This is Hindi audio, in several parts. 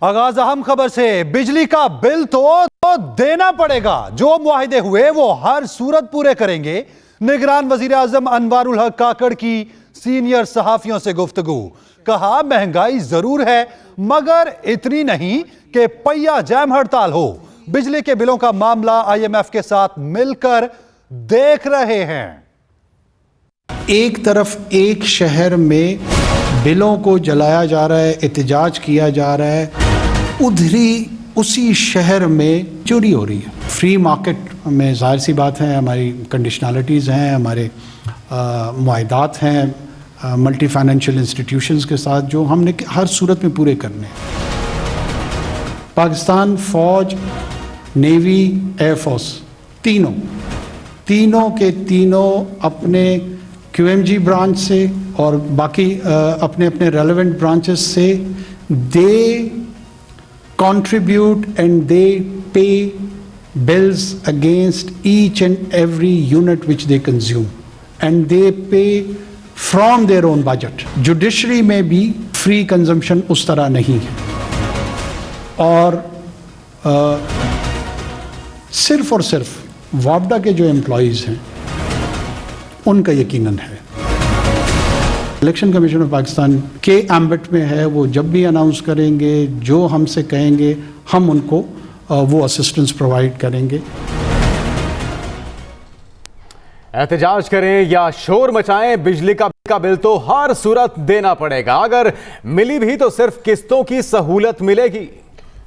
आगाज अहम खबर से। बिजली का बिल तो देना पड़ेगा, जो मुआहिदे हुए वो हर सूरत पूरे करेंगे। निगरान वजीर आजम अनवारुल हक काकड़ की सीनियर सहाफियों से गुफ्तगू। कहा महंगाई जरूर है मगर इतनी नहीं कि पहिया जैम हड़ताल हो। बिजली के बिलों का मामला IMF के साथ मिलकर देख रहे हैं। एक तरफ एक शहर में बिलों को जलाया जा रहा है, एहतजाज किया जा रहा है, उधरी उसी शहर में चोरी हो रही है। फ्री मार्केट में जाहिर सी बात है हमारी कंडीशनलिटीज़ हैं, हमारे मुआहदात हैं मल्टी फाइनेंशियल इंस्टीट्यूशंस के साथ, जो हमने हर सूरत में पूरे करने हैं। पाकिस्तान फ़ौज, नेवी, एयरफोर्स तीनों के तीनों अपने QMG ब्रांच से और बाकी अपने अपने रेलेवेंट ब्रांचेस से दे contribute and they pay bills against each and every unit which they consume, and they pay from their own budget. Judiciary में भी free consumption उस तरह नहीं है, और सिर्फ और सिर्फ वापडा के जो एम्प्लॉयज़ हैं उनका यकीनन है। इलेक्शन कमीशन ऑफ पाकिस्तान के एम्बिट में है, वो जब भी अनाउंस करेंगे, जो हमसे कहेंगे, हम उनको वो असिस्टेंस प्रोवाइड करेंगे। एहतजाज करें या शोर मचाएं, बिजली का बिल तो हर सूरत देना पड़ेगा। अगर मिली भी तो सिर्फ किस्तों की सहूलत मिलेगी।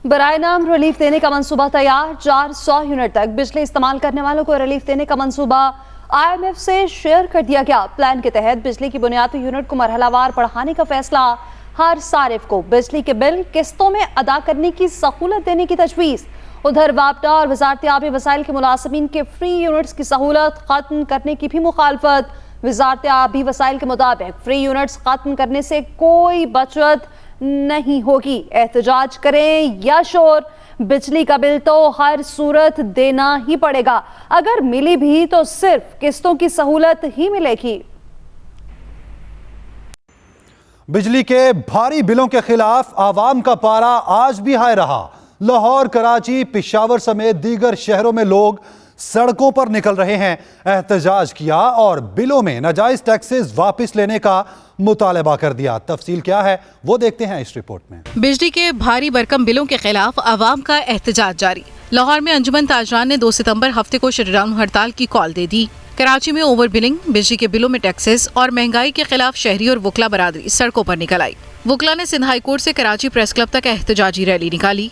बराए नाम रिलीफ देने का मंसूबा तैयार। 400 यूनिट तक बिजली इस्तेमाल करने वालों को रिलीफ देने का मंसूबा IMF से शेयर कर दिया गया। प्लान के तहत बिजली की बुनियादी यूनिट को मरहलावार बढ़ाने का फैसला। हर सारिफ को बिजली के बिल किस्तों में अदा करने की सहूलत देने की तजवीज़। उधर वापडा और वजारत आबी वसाइल के मुलाजमीन के फ्री यूनिट्स की सहूलत खत्म करने की भी मुखालफत। वजारत आबी वसाइल के मुताबिक फ्री यूनिट्स खत्म करने से कोई बचत नहीं होगी। एहतजाज करें या शोर, बिजली का बिल तो हर सूरत देना ही पड़ेगा। अगर मिली भी तो सिर्फ किस्तों की सहूलत ही मिलेगी। बिजली के भारी बिलों के खिलाफ आवाम का पारा आज भी हाई रहा। लाहौर, कराची, पेशावर समेत दीगर शहरों में लोग सड़कों पर निकल रहे हैं। एहतजाज किया और बिलों में नाजायज टैक्सेस वापस लेने का मुतालबा कर दिया। तफसील क्या है वो देखते हैं इस रिपोर्ट में। बिजली के भारी भरकम बिलों के खिलाफ आवाम का एहतजाज जारी। लाहौर में अंजुमन ताजरान ने 2 सितंबर हफ्ते को शटडाउन हड़ताल की कॉल दे दी। कराची में ओवर बिलिंग, बिजली के बिलों में टैक्सेस और महंगाई के खिलाफ शहरी और वकला बरादरी सड़कों पर निकल आई। वकला ने सिंध हाई कोर्ट से कराची प्रेस क्लब तक एहतजाजी रैली निकाली।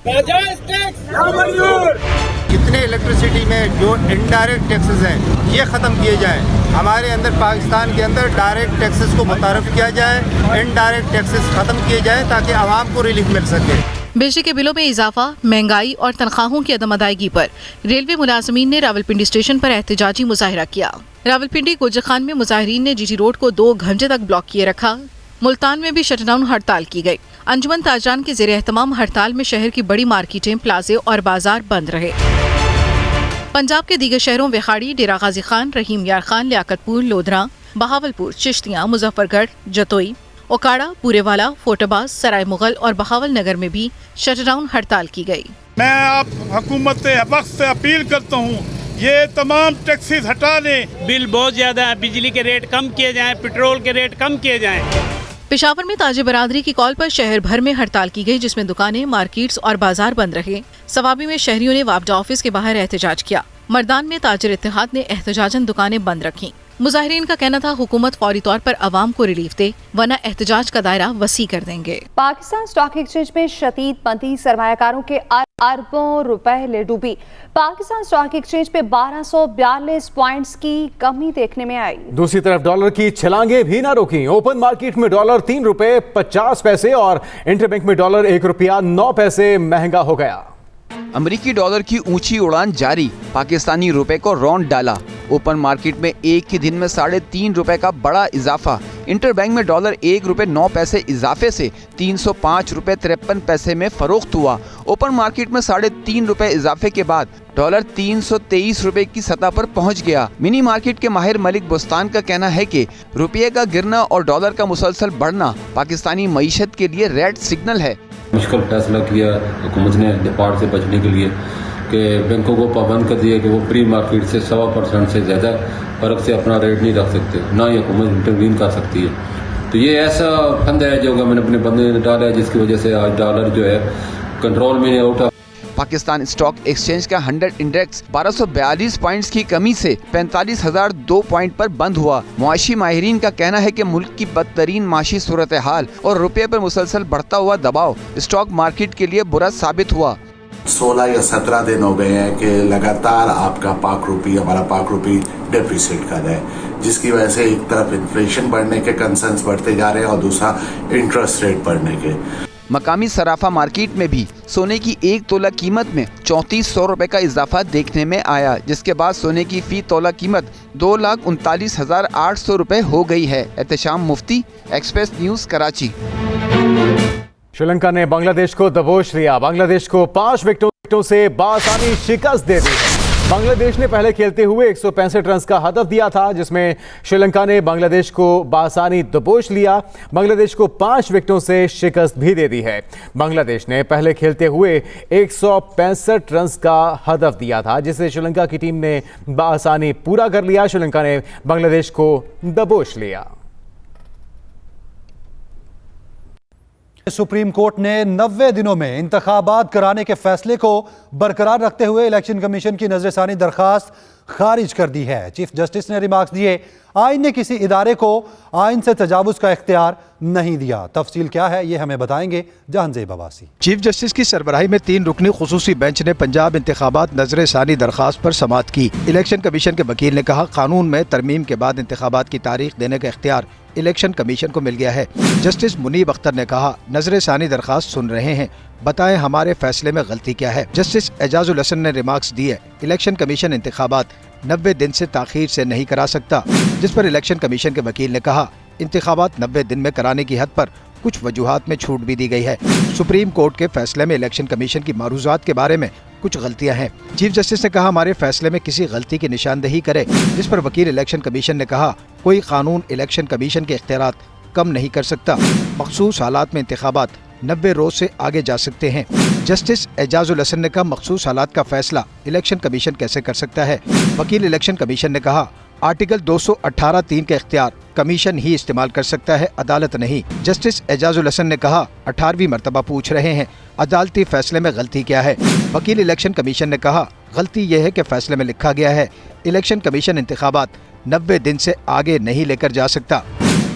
जितने इलेक्ट्रिसिटी में जो इनडायरेक्ट टैक्सेस हैं ये ख़त्म किए जाएं। हमारे अंदर पाकिस्तान के अंदर डायरेक्ट टैक्सेस को मुतारफ किया जाए, इनडायरेक्ट टैक्सेस ख़त्म किए जाएं ताकि आवाम को रिलीफ मिल सके। बिजली के बिलों में इजाफा, महंगाई और तनख्वाहों की अदम अदायगी पर रेलवे मुलाजमीन ने रावलपिंडी स्टेशन पर एहतजाजी मुजाहिरा किया। रावलपिंडी गुजर खान में मुजाहिरीन ने GT रोड को 2 घंटे तक ब्लॉक किए रखा। मुल्तान में भी शटडाउन हड़ताल की गई। अंजुमन ताजरान के ज़ेरे एहतमाम हड़ताल में शहर की बड़ी मार्केटें, प्लाजे और बाजार बंद रहे। पंजाब के दीगर शहरों विखाड़ी, डेरा गाजी खान, रहीम यार खान, लियाकतपुर, लोधरा, बहावलपुर, चिश्तियाँ, मुजफ्फरगढ़, जतोई, ओकाड़ा, पूरेवाला, फोर्टबाज, सराय मुगल और बहावल नगर में भी शटडाउन हड़ताल की गई। मैं आप हुकूमत वक्त से अपील करता हूँ, ये तमाम टैक्सेस हटा लें। बिल बहुत ज़्यादा है, बिजली के रेट कम किए जाएं, पेट्रोल के रेट कम किए जाएं। पेशावर में ताजे बरादरी की कॉल पर शहर भर में हड़ताल की गई, जिसमें दुकानें, मार्केट्स और बाजार बंद रहे। सवाबी में शहरियों ने वापडा ऑफिस के बाहर एहतजाज किया। मर्दान में ताजिर इत्तेहाद ने एहतजाजन दुकानें बंद रखी। मुजाहिरीन का कहना था हुकूमत फौरी तौर पर अवाम को रिलीफ दे, वरना एहतजाज का दायरा वसी कर देंगे। पाकिस्तान स्टॉक एक्सचेंज में शदीद मंदी, सरमायाकारों के अरबों रुपए ले डूबी। पाकिस्तान स्टॉक एक्सचेंज पे 1242 पॉइंट्स की कमी देखने में आई। दूसरी तरफ डॉलर की छलांगे भी ना रुकी। ओपन मार्केट में डॉलर 3 रुपए 50 पैसे और इंटरबैंक में डॉलर 1 रुपया 9 पैसे महंगा हो गया। अमेरिकी डॉलर की ऊंची उड़ान जारी, पाकिस्तानी रुपए को रौंद डाला। ओपन मार्केट में एक ही दिन में 3.5 रुपए का बड़ा इजाफा। इंटरबैंक में डॉलर 1 रुपए 9 पैसे इजाफे से 305 रुपए 53 पैसे में फरोख्त हुआ। ओपन मार्केट में 3.5 रुपए इजाफे के बाद डॉलर 323 रुपए की सतह पर पहुंच गया। मिनी मार्केट के माहिर मलिक बुस्तान का कहना है कि रुपये का गिरना और डॉलर का मुसलसल बढ़ना पाकिस्तानी मईशत के लिए रेड सिग्नल है। मुश्किल फैसला किया हुकूमत ने डिफॉल्ट से बचने के लिए कि बैंकों को पाबंद कर दिया कि वो प्री मार्केट से 1.25% से ज़्यादा फ़र्क से अपना रेट नहीं रख सकते, ना ही हुकूमत इंटरवीन कर सकती है। तो ये ऐसा फंड है जो मैंने अपने बंदे ने डाला है, जिसकी वजह से आज डॉलर जो है कंट्रोल में नहीं आउट। पाकिस्तान स्टॉक एक्सचेंज का 100 इंडेक्स 1242 पॉइंट्स की कमी से 45,002 पॉइंट पर बंद हुआ। मुआशी माहिरीन का कहना है कि मुल्क की बदतरीन माशी सूरत हाल और रुपये पर मुसलसल बढ़ता हुआ दबाव स्टॉक मार्केट के लिए बुरा साबित हुआ। 16 या 17 दिन हो गए हैं कि लगातार आपका हमारा पाक रूपी डेप्रिसिएट कर रहा है, जिसकी वजह से एक तरफ इन्फ्लेशन बढ़ने के कंसर्न्स बढ़ते जा रहे हैं और दूसरा इंटरेस्ट रेट बढ़ने के। मकामी सराफा मार्केट में भी सोने की 1 तोला कीमत में 3400 रुपए का इजाफा देखने में आया, जिसके बाद सोने की फी तोला कीमत 2,39,800 रुपए हो गई है। एहतशाम मुफ्ती, एक्सप्रेस न्यूज, कराची। श्रीलंका ने बांग्लादेश को दबोच लिया। बांग्लादेश को 5 विकेटों से बासानी शिकस्त दे दी। बांग्लादेश ने पहले खेलते हुए 165 रन का हदफ दिया था, जिसमें श्रीलंका ने बांग्लादेश को बासानी दबोच लिया। बांग्लादेश को 5 विकेटों से शिकस्त भी दे दी है। बांग्लादेश ने पहले खेलते हुए 165 रन का हदफ दिया था, जिसे श्रीलंका की टीम ने बासानी पूरा कर लिया। श्रीलंका ने बांग्लादेश को दबोच लिया। सुप्रीम कोर्ट ने 90 दिनों में इंतखाबात कराने के फैसले को बरकरार रखते हुए इलेक्शन कमीशन की नजरसानी दरखास्त खारिज कर दी है। चीफ जस्टिस ने रिमार्क्स दिए, आइन ने किसी इदारे को आइन से तजावुज का इख्तियार नहीं दिया। तफसील क्या है ये हमें बताएंगे जहांजेब अब्बासी। चीफ जस्टिस की सरबराही में 3 रुकनी खुसूसी बेंच ने पंजाब इंतखाबात नजर सानी दरखास्त पर समाअत की। इलेक्शन कमीशन के वकील ने कहा, कानून में तरमीम के बाद इंतखाबात की तारीख देने का इख्तियार इलेक्शन कमीशन को मिल गया है। जस्टिस मुनीब अख्तर ने कहा, नजर सानी दरखास्त सुन रहे हैं, बताएं हमारे फैसले में गलती क्या है। जस्टिस एजाजुल हसन ने रिमार्क्स दिए, इलेक्शन कमीशन इंतखाबात 90 दिन से ताखीर से नहीं करा सकता, जिस पर इलेक्शन कमीशन के वकील ने कहा, इंतखाबात 90 दिन में कराने की हद पर कुछ वजूहात में छूट भी दी गई है। सुप्रीम कोर्ट के फैसले में इलेक्शन कमीशन की मारूजात के बारे में कुछ गलतियां हैं। चीफ जस्टिस ने कहा, हमारे फैसले में किसी गलती की निशानदेही करे, जिस पर वकील इलेक्शन कमीशन ने कहा, कोई कानून इलेक्शन कमीशन के इख्तियारात कम नहीं कर सकता। मखसूस हालात में इंतखाबात 90 रोज से आगे जा सकते हैं। जस्टिस एजाजुल हसन ने कहा, मखसूस हालात का फैसला इलेक्शन कमीशन कैसे कर सकता है। वकील इलेक्शन कमीशन ने कहा, आर्टिकल 218(3) का इख्तियार कमीशन ही इस्तेमाल कर सकता है, अदालत नहीं। जस्टिस एजाजुल हसन ने कहा, 18वीं मरतबा पूछ रहे हैं, अदालती फैसले में गलती क्या है। वकील इलेक्शन कमीशन ने कहा, गलती यह है कि फैसले में लिखा गया है इलेक्शन कमीशन इंतखाबात 90 दिन से आगे नहीं लेकर जा सकता।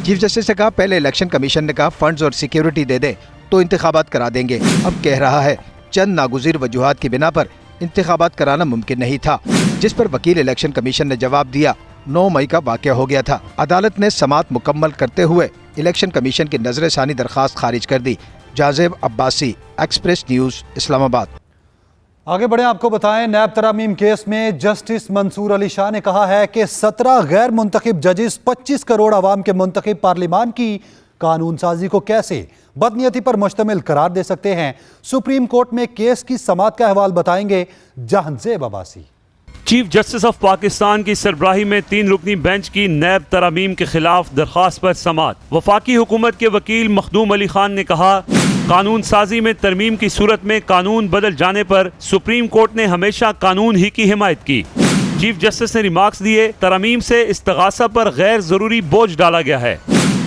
चीफ जस्टिस ने कहा, पहले इलेक्शन कमीशन ने कहा फंड्स और सिक्योरिटी दे दे तो इंतखाबात करा देंगे, अब कह रहा है चंद नागुज़ीर वजूहात की बिना पर इंतखाबात कराना मुमकिन नहीं था, जिस पर वकील इलेक्शन कमीशन ने जवाब दिया, 9 मई का वाक़या हो गया था। अदालत ने समाअत मुकम्मल करते हुए इलेक्शन कमीशन की नजर सानी दरखास्त खारिज कर दी। जाजेब अब्बासी, एक्सप्रेस न्यूज़, इस्लामाबाद। आगे बढ़े, आपको बताएं, नैब तरामीम केस में जस्टिस मंसूर अली शाह ने कहा है कि 17 गैर मुंतखब जजेस 25 करोड़ आवाम के मुंतखब पार्लिमान की कानून साजी को कैसे बदनीयती पर मुश्तमिल करार दे सकते हैं। सुप्रीम कोर्ट में केस की समाअत का अहवाल बताएंगे Jahanzeb Abbasi. Chief justice of Pakistan की सरबराही में 3 रुकनी बेंच की नैब तरामीम के खिलाफ दरखास्त पर समाअत। वफाकी हुकूमत के वकील मखदूम अली खान ने कहा, कानून साजी में तरमीम की सूरत में कानून बदल जाने पर सुप्रीम कोर्ट ने हमेशा कानून ही की हिमायत की। चीफ जस्टिस ने रिमार्क्स दिए, तरमीम से इस्तगासा पर गैर जरूरी बोझ डाला गया है।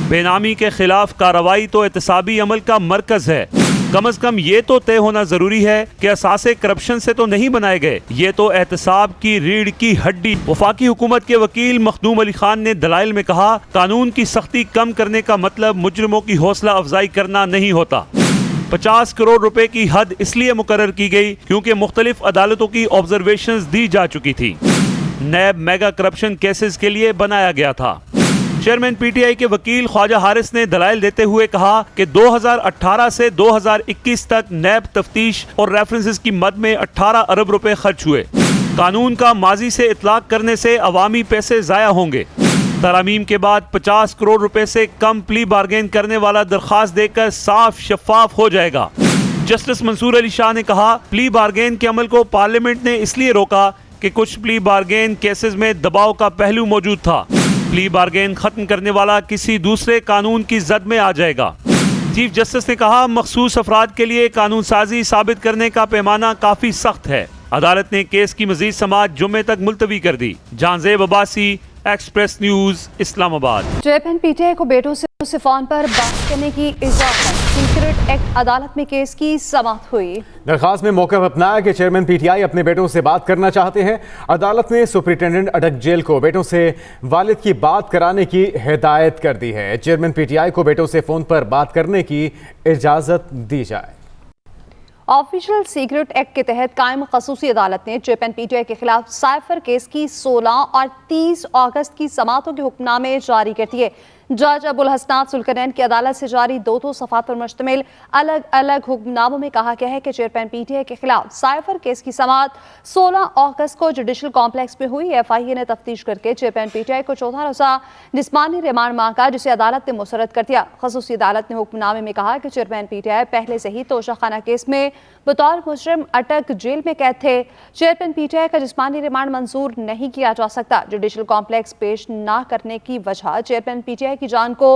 बेनामी के खिलाफ कार्रवाई तो एहतसाबी अमल का मरकज है, कम अज कम ये तो तय होना जरूरी है कि असासे करप्शन से तो नहीं बनाए गए, ये तो एहतसाब की रीढ़ की हड्डी। वफाकी हुकूमत के वकील मखदूम अली खान ने दलाइल में कहा, कानून की सख्ती कम करने का मतलब मुजरिमों की हौसला अफजाई करना नहीं होता। 50 करोड़ रुपए की हद इसलिए मुकर्रर की गई क्योंकि मुख्तलिफ अदालतों की ऑब्जर्वेशंस दी जा चुकी थी। नैब मेगा करप्शन केसेस के लिए बनाया गया था। चेयरमैन पीटीआई के वकील ख्वाजा हारिस ने दलाइल देते हुए कहा कि 2018 से 2021 तक नैब तफ्तीश और रेफरेंसेस की मद में 18 अरब रुपए खर्च हुए। कानून का माजी से इतलाक करने से अवामी पैसे जाया होंगे। तरामीम के बाद 50 करोड़ रुपए से कम प्ली बार्गेन करने वाला दरखास्त देकर साफ शफाफ हो जाएगा। जस्टिस मंसूर अली शाह ने कहा, प्ली बार्गेन के अमल को पार्लियामेंट ने इसलिए रोका कि कुछ प्ली बार्गेन केसेस में दबाव का पहलू मौजूद था। प्ली बार्गेन खत्म करने वाला किसी दूसरे कानून की जद में आ जाएगा। चीफ जस्टिस ने कहा, मखसूस अफराद के लिए कानून साजी साबित करने का पैमाना काफी सख्त है। अदालत ने केस की मजीद समाअत जुम्मे तक मुलतवी कर दी। Zanzeb Abbasi, express news, Islamabad. जेएपीएन पीटीआई को बेटों से फोन पर बात करने की इजाजत। सीक्रेट एक्ट अदालत में केस की समाअत हुई। दरखास्त में मौक़िफ़ अपनाया कि चेयरमैन पीटीआई अपने बेटों से बात करना चाहते हैं। अदालत ने सुपरिटेंडेंट अटक जेल को बेटों से वालिद की बात कराने की हिदायत कर दी है। चेयरमैन पीटीआई को बेटों से फोन पर बात करने की इजाजत दी जाए। ऑफिशियल सीक्रेट एक्ट के तहत कायम खसूसी अदालत ने जेएपीएन पीटीआई के खिलाफ साइफर केस की 16 और 30 अगस्त की समाअतों के हुक्मनामे जारी कर दिए। जज अबुल हसनात सुल्कनैन की अदालत से जारी 2 सफ़ात पर मुश्तमिल अलग अलग हुक्मनामों में कहा गया है कि चेयरमैन पीटीआई के खिलाफ साइफर केस की समाअत 16 अगस्त को जुडिशल कॉम्प्लेक्स में हुई। एफआईए ने तफ्तीश करके चेयरमैन पीटीआई को 14 रोज़ा जिस्मानी रिमांड मांगा, जिसे अदालत ने मुसरद कर दिया। खसूसी अदालत ने हुक्मनामे में कहा कि चेयरमैन पीटीआई पहले से ही तोशाखाना केस में बतौर मुजरिम अटक जेल में कैद थे। चेयरमैन पीटीआई का जिस्मानी रिमांड मंजूर नहीं किया जा सकता। जुडिशल कॉम्प्लेक्स पेश न करने की वजह चेयरमैन पीटीआई की जान को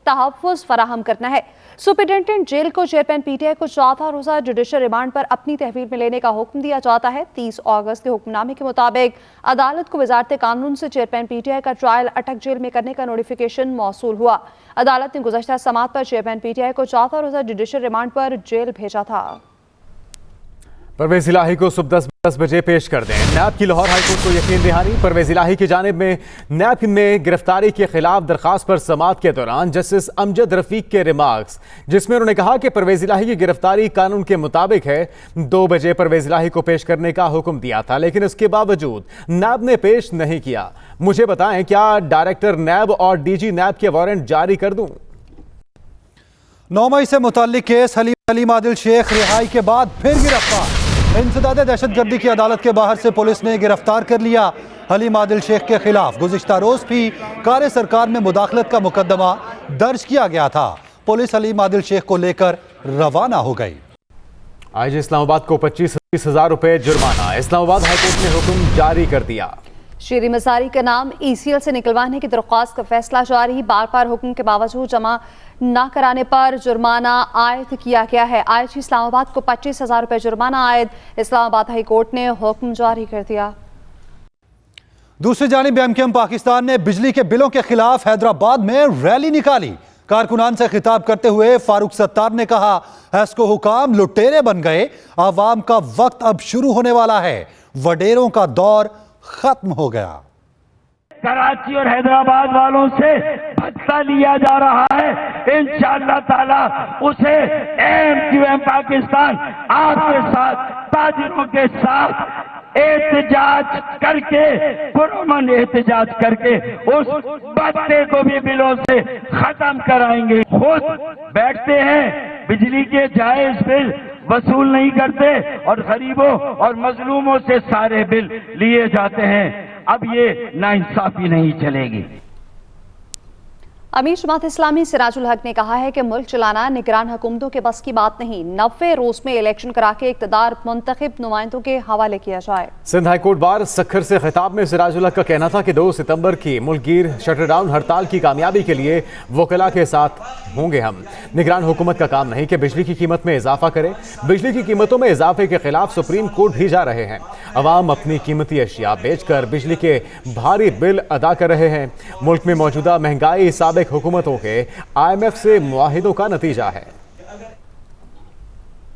तहफ़्फ़ुज़ फराहम करना है। सुपरिटेंडेंट जेल को चेयरमैन पीटीआई को 14 रोज़ा जुडिशल रिमांड पर अपनी तहवील में लेने का हुक्म दिया जाता है। 30 अगस्त के हुक्मनामे के मुताबिक अदालत को वजारत कानून से चेयरमैन पीटीआई का ट्रायल अटक जेल में करने का नोटिफिकेशन मौसूल हुआ। अदालत ने गुज़श्ता समाअत पर चेयरमैन पीटीआई को 14 रोज़ा जुडिशल रिमांड पर जेल भेजा था। परवेज इलाही को सुबह 10 बजे पेश कर दें। नैब की लाहौर हाईकोर्ट को यकीन दहानी। परवेज इलाही की जानिब में नैब में गिरफ्तारी के खिलाफ दरखास्त पर समाअत के दौरान जस्टिस अमजद रफीक के रिमार्क्स, जिसमें उन्होंने कहा कि परवेज इलाही की गिरफ्तारी कानून के मुताबिक है। 2 बजे परवेज इलाही को पेश करने का हुक्म दिया था, लेकिन उसके बावजूद नैब ने पेश नहीं किया। मुझे बताएं, क्या डायरेक्टर नैब और डीजी नैब के वारंट जारी कर दूं? 9 मई से मुताल्लिक केस हलीम आदिल शेख रिहाई के बाद फिर गिरफ्तार। इंसदादे दहशतगर्दी की अदालत के बाहर से पुलिस ने गिरफ्तार कर लिया हलीम आदिल शेख के खिलाफ। गुज़िश्ता रोज भी कार सरकार में मुदाखलत का मुकदमा दर्ज किया गया था। पुलिस हलीम आदिल शेख को लेकर रवाना हो गई। आज इस्लामाबाद को 25,000 रुपए जुर्माना। इस्लामाबाद हाईकोर्ट ने हुक्म जारी कर दिया। शेरी मसारी का नाम ECL से निकलवाने की दरख्वास्त का फैसला जारी। बार बार हुक्म के बावजूद जमा न कराने पर जुर्माना आयद किया गया है। IGP इस्लामाबाद को 25,000 रुपए जुर्माना आयद। इस्लामाबाद हाई कोर्ट ने हुक्म जारी कर दिया। दूसरी जानिब MKM पाकिस्तान ने बिजली के बिलों के खिलाफ हैदराबाद में रैली निकाली। कारकुनान से खिताब करते हुए फारूक सत्तार ने कहा, हैस्को हुकाम लुटेरे बन गए, आवाम का वक्त अब शुरू होने वाला है, वडेरों का दौर खत्म हो गया। कराची और हैदराबाद वालों से बदला लिया जा रहा है। इंशाअल्लाह ताला उसे MQM पाकिस्तान आपके साथ, ताजिरों के साथ एहतजाज करके, पुरअमन एहतजाज करके उस बदले को भी बिलों से खत्म कराएंगे। खुद बैठते हैं, बिजली के जायज बिल वसूल नहीं करते और गरीबों और मजलूमों से सारे बिल लिए जाते हैं। अब ये नाइंसाफी नहीं चलेगी। अमीर जमात इस्लामी सिराजुल हक ने कहा है कि मुल्क चलाना निगरान हुकूमतों के बस की बात नहीं। 90 रोज में इलेक्शन करा के इक़्तिदार मुंतखब नुमाइंदों के हवाले किया जाए। सिंध हाईकोर्ट बार सखर से खिताब में सिराजुल हक का कहना था कि 2 सितंबर की मुल्कगीर शटरडाउन हड़ताल की कामयाबी के लिए वकला के साथ होंगे हम। निगरान हुकूमत का काम नहीं कि बिजली की कीमत में इजाफा करे। बिजली की कीमतों में इजाफे के खिलाफ सुप्रीम कोर्ट भी जा रहे हैं। अवाम अपनी कीमती अशिया बेचकर बिजली के भारी बिल अदा कर रहे हैं। मुल्क में मौजूदा महंगाई साबिक हुकूमतों के IMF से मुआहिदों का नतीजा है।